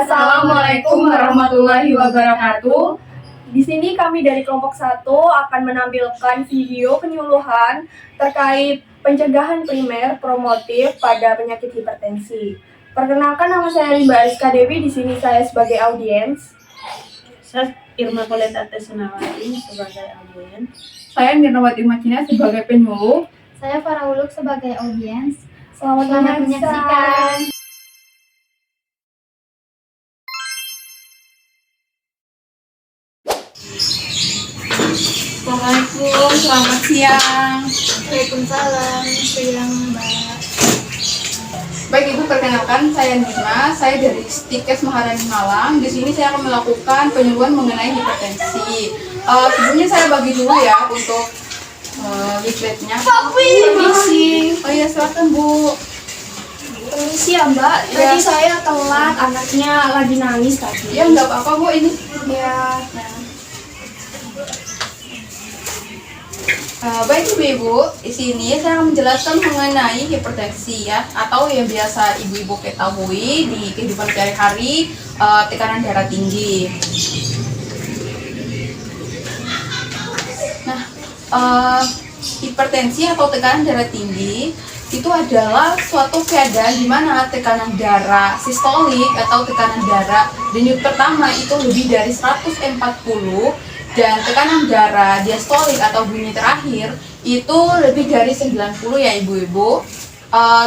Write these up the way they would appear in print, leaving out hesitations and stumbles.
Assalamualaikum warahmatullahi wabarakatuh. Di sini kami dari kelompok 1 akan menampilkan video penyuluhan terkait pencegahan primer promotif pada penyakit hipertensi. Perkenalkan, nama saya Rimba Ariska Dewi. Di sini saya sebagai audiens. Saya Irma Koletate Senawati sebagai audiens. Saya Mirnawati Macina sebagai penyuluh. Saya Farah Uluk sebagai audiens. Selamat menyaksikan. Assalamualaikum, selamat siang. Waalaikumsalam, siang Mbak. Baik Ibu, perkenalkan saya Nirna, saya dari Stikes Maharani Malang. Di sini saya akan melakukan penyuluhan mengenai hipertensi. Sebelumnya saya bagi dulu ya untuk leafletnya. Permisi. Oh iya, silakan Bu. Permisi ya Mbak, tadi saya telat, anaknya lagi nangis tadi. Ya nggak apa-apa Bu, ini. Ya. Baik Ibu-Ibu, di sini saya akan menjelaskan mengenai hipertensi ya, atau yang biasa Ibu-Ibu ketahui di kehidupan sehari-hari, tekanan darah tinggi. Nah, hipertensi atau tekanan darah tinggi itu adalah suatu keadaan di mana tekanan darah sistolik atau tekanan darah denyut pertama itu lebih dari 140 dan tekanan darah diastolik atau bunyi terakhir itu lebih dari 90 ya Ibu-Ibu.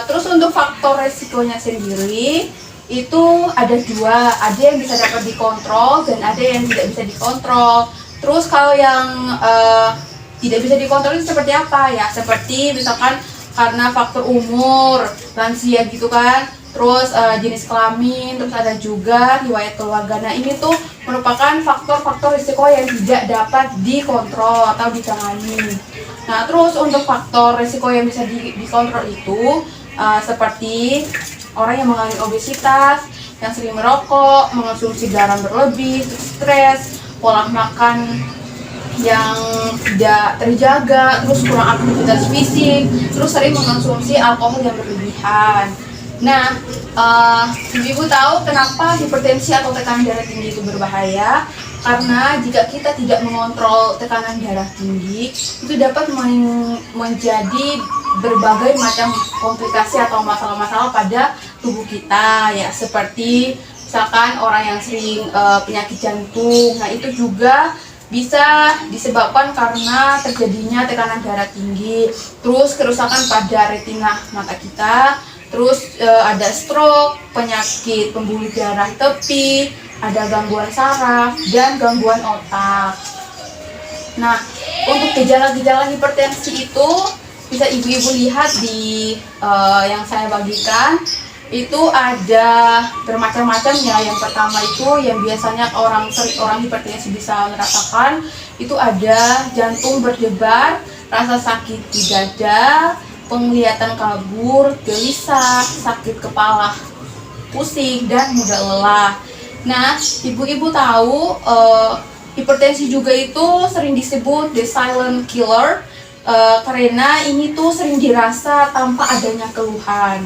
Terus untuk faktor resikonya sendiri itu ada dua, ada yang bisa dapat dikontrol dan ada yang tidak bisa dikontrol. Terus kalau yang tidak bisa dikontrol itu seperti apa ya? Seperti misalkan karena faktor umur, lansia gitu kan, terus jenis kelamin, terus ada juga riwayat keluarga. Nah ini tuh merupakan faktor-faktor risiko yang tidak dapat dikontrol atau ditangani. Nah terus untuk faktor risiko yang bisa dikontrol itu seperti orang yang mengalami obesitas, yang sering merokok, mengonsumsi garam berlebih, stres, pola makan yang tidak terjaga, terus kurang aktivitas fisik, terus sering mengonsumsi alkohol yang berlebihan. Nah, Ibu tahu kenapa hipertensi atau tekanan darah tinggi itu berbahaya? Karena jika kita tidak mengontrol tekanan darah tinggi, itu dapat menjadi berbagai macam komplikasi atau masalah-masalah pada tubuh kita ya, seperti misalkan orang yang sering penyakit jantung. Nah, itu juga bisa disebabkan karena terjadinya tekanan darah tinggi, terus kerusakan pada retina mata kita, terus ada stroke, penyakit pembuluh darah tepi, ada gangguan saraf, dan gangguan otak. Nah, untuk gejala-gejala hipertensi itu bisa Ibu-Ibu lihat di yang saya bagikan. Itu ada bermacam-macam ya. Yang pertama itu yang biasanya orang hipertensi bisa merasakan itu ada jantung berdebar, rasa sakit di dada, penglihatan kabur, gelisah, sakit kepala, pusing, dan mudah lelah. Nah, Ibu-Ibu tahu hipertensi juga itu sering disebut the silent killer karena ini tuh sering dirasa tanpa adanya keluhan.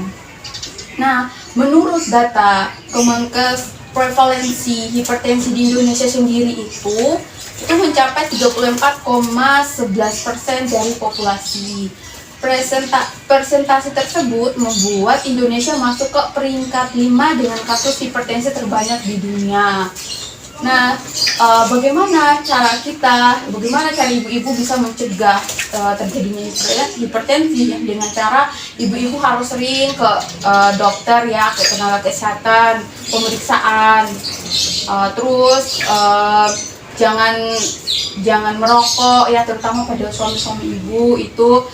Nah, menurut data Kemenkes, prevalensi hipertensi di Indonesia sendiri itu mencapai 34,11% dari populasi. Persentase tersebut membuat Indonesia masuk ke peringkat 5 dengan kasus hipertensi terbanyak di dunia. Nah, bagaimana cara Ibu-Ibu bisa mencegah terjadinya hipertensi ya? Dengan cara Ibu-Ibu harus sering ke dokter ya, ke tenaga kesehatan, pemeriksaan, terus jangan merokok ya, terutama pada suami-suami Ibu itu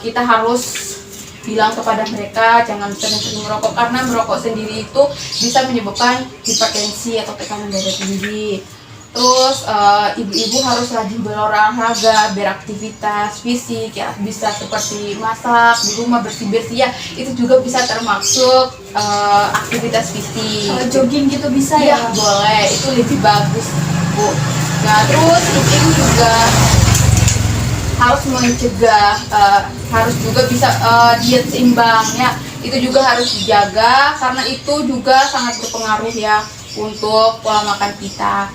kita harus bilang kepada mereka jangan sering-sering merokok, karena merokok sendiri itu bisa menyebabkan hipertensi atau tekanan darah tinggi. Terus Ibu-Ibu harus rajin berolahraga, beraktivitas fisik ya, bisa seperti masak di rumah, bersih-bersih ya, itu juga bisa termasuk aktivitas fisik. Jogging gitu bisa ya? Boleh, itu lebih bagus Bu. Nah terus Ibu juga harus mencegah, harus juga bisa diet seimbang ya. itu juga harus dijaga karena itu juga sangat berpengaruh ya untuk pola makan kita.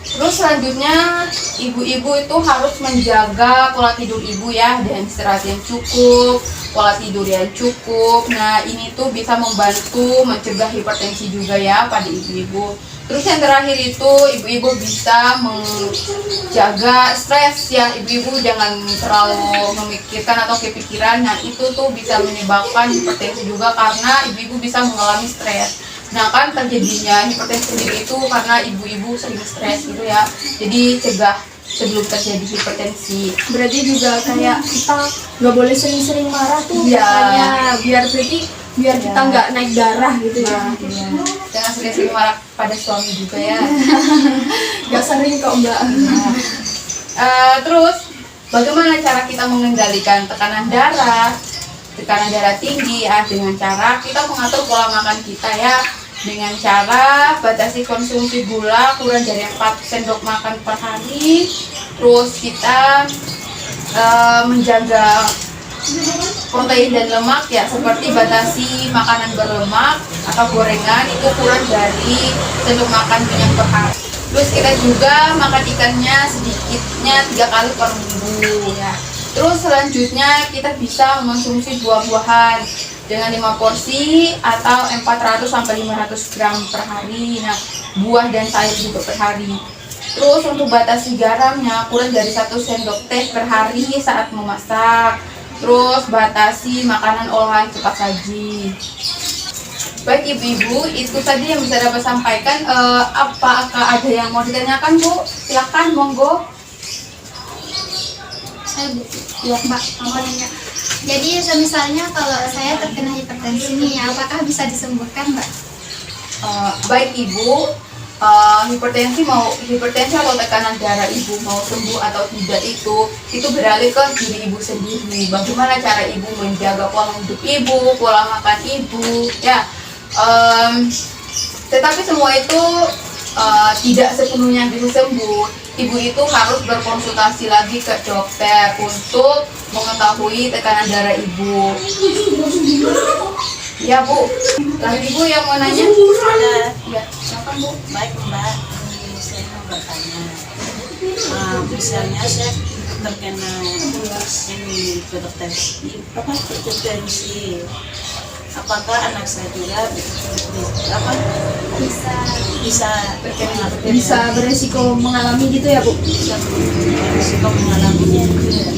Terus selanjutnya ibu-ibu itu harus menjaga pola tidur ibu ya, dengan istirahat yang cukup, pola tidur yang cukup. Nah ini tuh bisa membantu mencegah hipertensi juga ya pada ibu-ibu. Terus yang terakhir itu ibu-ibu bisa menjaga stres ya, ibu-ibu jangan terlalu memikirkan atau kepikiran. Nah itu tuh bisa menyebabkan hipertensi juga karena ibu-ibu bisa mengalami stres. Nah kan terjadinya hipertensi sendiri itu karena ibu-ibu sering stres gitu ya. Jadi cegah sebelum terjadi hipertensi. Berarti juga kayak kita nggak boleh sering-sering marah tuh, Iya. makanya biar kita nggak naik darah gitu ya. Nah, iya. Jangan sering-sering marah pada suami juga ya. Nggak sering kok Mbak. Terus bagaimana cara kita mengendalikan tekanan darah? Tekanan darah tinggi ya dengan cara kita mengatur pola makan kita ya, dengan cara batasi konsumsi gula kurang dari 4 sendok makan per hari. Terus kita menjaga protein dan lemak ya, seperti batasi makanan berlemak atau gorengan itu kurang dari sendok makan minyak per hari. Terus kita juga makan ikannya sedikitnya 3 kali per minggu ya. Terus selanjutnya kita bisa mengonsumsi buah-buahan dengan 5 porsi atau 400 sampai 500 gram per hari. Nah, buah dan sayur juga per hari. Terus untuk batasi garamnya kurang dari 1 sendok teh per hari saat memasak. Terus batasi makanan olahan cepat saji. Baik ibu-ibu, itu tadi yang bisa dapat sampaikan. Apakah ada yang mau ditanyakan Bu? Silakan, monggo. Ya Mbak, mau nanya. Jadi misalnya kalau saya terkena hipertensi nih, apakah bisa disembuhkan Mbak? Baik ibu, hipertensi atau tekanan darah ibu mau sembuh atau tidak itu beralih ke diri ibu sendiri. Bagaimana cara ibu menjaga pola hidup ibu, pola makan ibu, ya. Tetapi semua itu tidak sepenuhnya bisa sembuh. Ibu itu harus berkonsultasi lagi ke dokter untuk mengetahui tekanan darah ibu. Ya Bu, lagi Bu yang mau nanya? Ya, silakan Bu. Baik Mbak, ini saya mau bertanya. Misalnya saya terkena ini hipertensi, apakah anak saya juga bisa terkena Bisa beresiko mengalami gitu ya Bu? beresiko mengalaminya itu ya?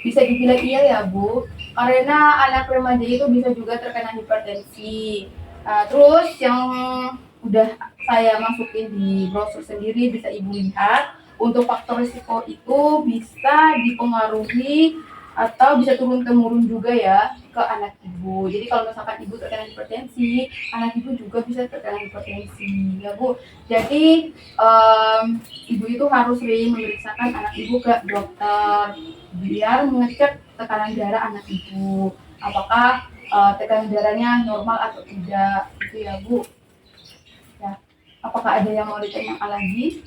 Bisa dibilang iya ya Bu, karena anak remaja itu bisa juga terkena hipertensi. Terus yang udah saya masukin di brosur sendiri bisa Ibu lihat, untuk faktor risiko itu bisa dipengaruhi atau bisa turun-temurun juga ya ke anak ibu. Jadi kalau misalkan ibu terkena hipertensi, anak ibu juga bisa terkena hipertensi ya Bu. Jadi ibu itu harus sering memeriksakan anak ibu ke dokter biar mengecek tekanan darah anak ibu, apakah tekanan darahnya normal atau tidak gitu ya Bu. Ya. Apakah ada yang mau ditanyakan lagi?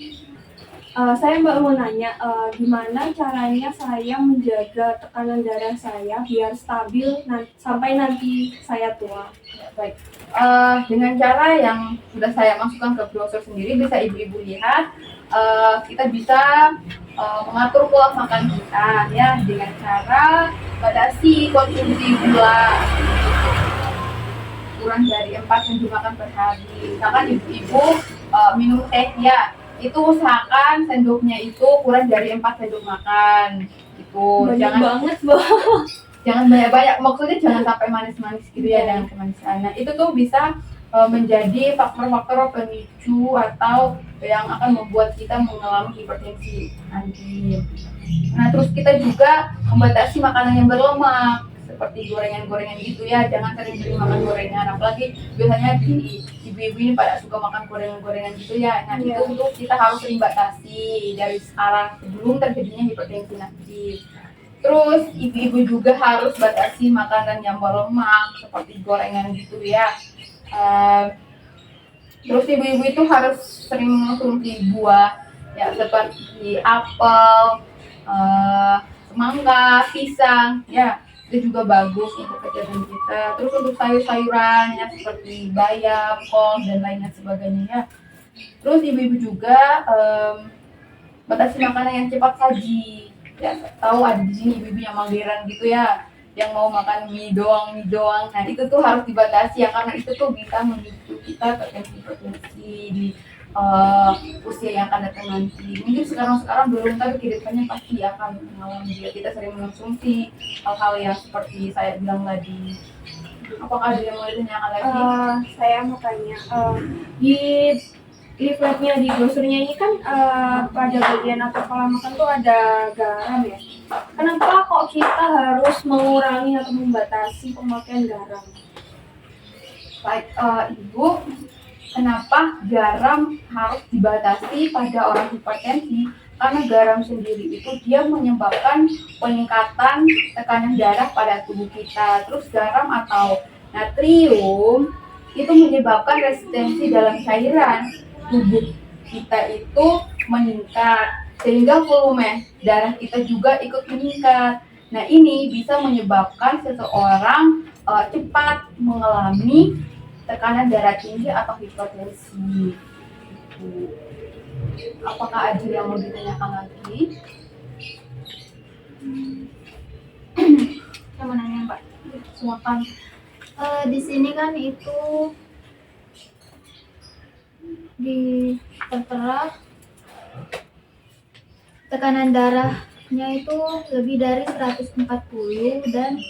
Saya Mbak mau nanya, gimana caranya saya menjaga tekanan darah saya biar stabil sampai nanti saya tua? Ya, baik. Dengan cara yang sudah saya masukkan ke brosur sendiri, bisa ibu-ibu lihat. Kita bisa mengatur pola makan kita ya dengan cara batasi konsumsi gula kurang dari 4 sendok makan per hari. Misalkan ibu-ibu minum teh ya, itu usahakan sendoknya itu kurang dari 4 sendok makan. Itu Banyak jangan banget Mbak. jangan banyak-banyak, maksudnya jangan sampai manis-manis gitu ya, jangan kemanisan. Nah itu tuh bisa menjadi faktor-faktor pemicu atau yang akan membuat kita mengalami hipertensi nanti. Nah terus kita juga membatasi makanan yang berlemak seperti gorengan-gorengan gitu ya, jangan sering makan gorengan, apalagi biasanya di ibu-ibu ini pada suka makan gorengan-gorengan gitu ya. Nah itu untuk kita harus sering batasi dari sekarang sebelum terjadinya hipertensi nanti. Terus ibu-ibu juga harus batasi makanan yang berlemak seperti gorengan gitu ya. Terus ibu-ibu itu harus sering mengonsumsi buah ya, seperti apel, semangka, pisang ya. itu juga bagus untuk kesehatan kita. Terus untuk sayur-sayuran ya seperti bayam, kol dan lainnya sebagainya ya. Terus ibu-ibu juga batasi makanan yang cepat saji. Ya, tahu ada di sini ibu-ibu yang mageran gitu ya, yang mau makan mie doang. Nah itu tuh harus dibatasi ya, karena itu tuh bisa memicu kita terkena hipertensi di usia yang akan datang nanti. Mungkin sekarang belum, tapi kedepannya pasti akan mengalami jika kita sering mengonsumsi hal-hal yang seperti saya bilang tadi. Apakah ada yang mau ditanyakan lagi? Saya mau tanya, di leafletnya di brosurnya ini kan pada bagian atau pola makan tuh ada garam ya. Kenapa kok kita harus mengurangi atau membatasi pemakaian garam? Baik, Ibu, kenapa garam harus dibatasi pada orang hipertensi? Karena garam sendiri itu dia menyebabkan peningkatan tekanan darah pada tubuh kita. Terus garam atau natrium itu menyebabkan resistensi dalam cairan tubuh kita itu meningkat, sehingga volume darah kita juga ikut meningkat. Nah ini bisa menyebabkan seseorang cepat mengalami tekanan darah tinggi atau hipertensi. Apakah ada yang mau ditanyakan lagi? Saya mau nanya Mbak, silakan. Di sini kan itu tertera tekanan darahnya itu lebih dari 140 dan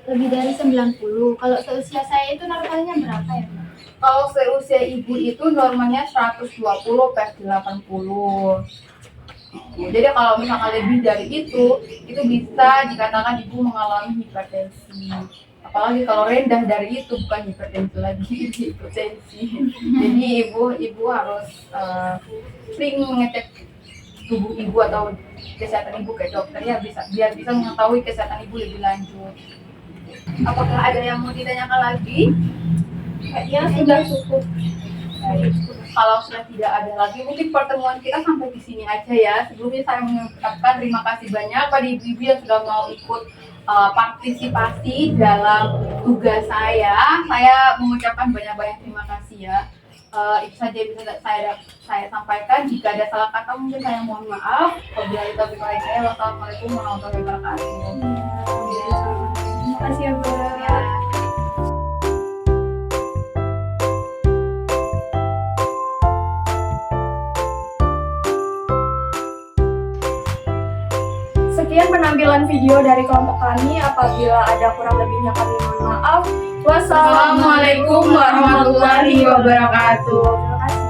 lebih dari 90. Kalau seusia saya itu normalnya berapa ya, Mbak? Kalau seusia ibu itu normalnya 120/80. Jadi kalau misalkan lebih dari itu bisa dikatakan ibu mengalami hipertensi. Apalagi kalau rendah dari itu bukan hipertensi lagi, hipertensi. Jadi ibu harus sering mengecek tubuh ibu atau kesehatan ibu ke dokter ya, biar bisa mengetahui kesehatan ibu lebih lanjut. Apakah ada yang mau ditanyakan lagi? Kayaknya sudah cukup. Baik. Kalau sudah tidak ada lagi, mungkin pertemuan kita sampai di sini aja ya. Sebelumnya saya mengucapkan terima kasih banyak pada ibu-ibu yang sudah mau ikut partisipasi dalam tugas saya. Saya mengucapkan banyak-banyak terima kasih ya. Itu saja yang bisa saya sampaikan. Jika ada salah kata mungkin saya mohon maaf. Wabillahi taufiq wal hidayah. Wassalamualaikum warahmatullahi wabarakatuh. Terima kasih ya, Mbak. Ya. Sekian penampilan video dari kelompok kami. Apabila ada kurang lebihnya kami mohon maaf. Wassalamualaikum warahmatullahi wabarakatuh. Terima kasih.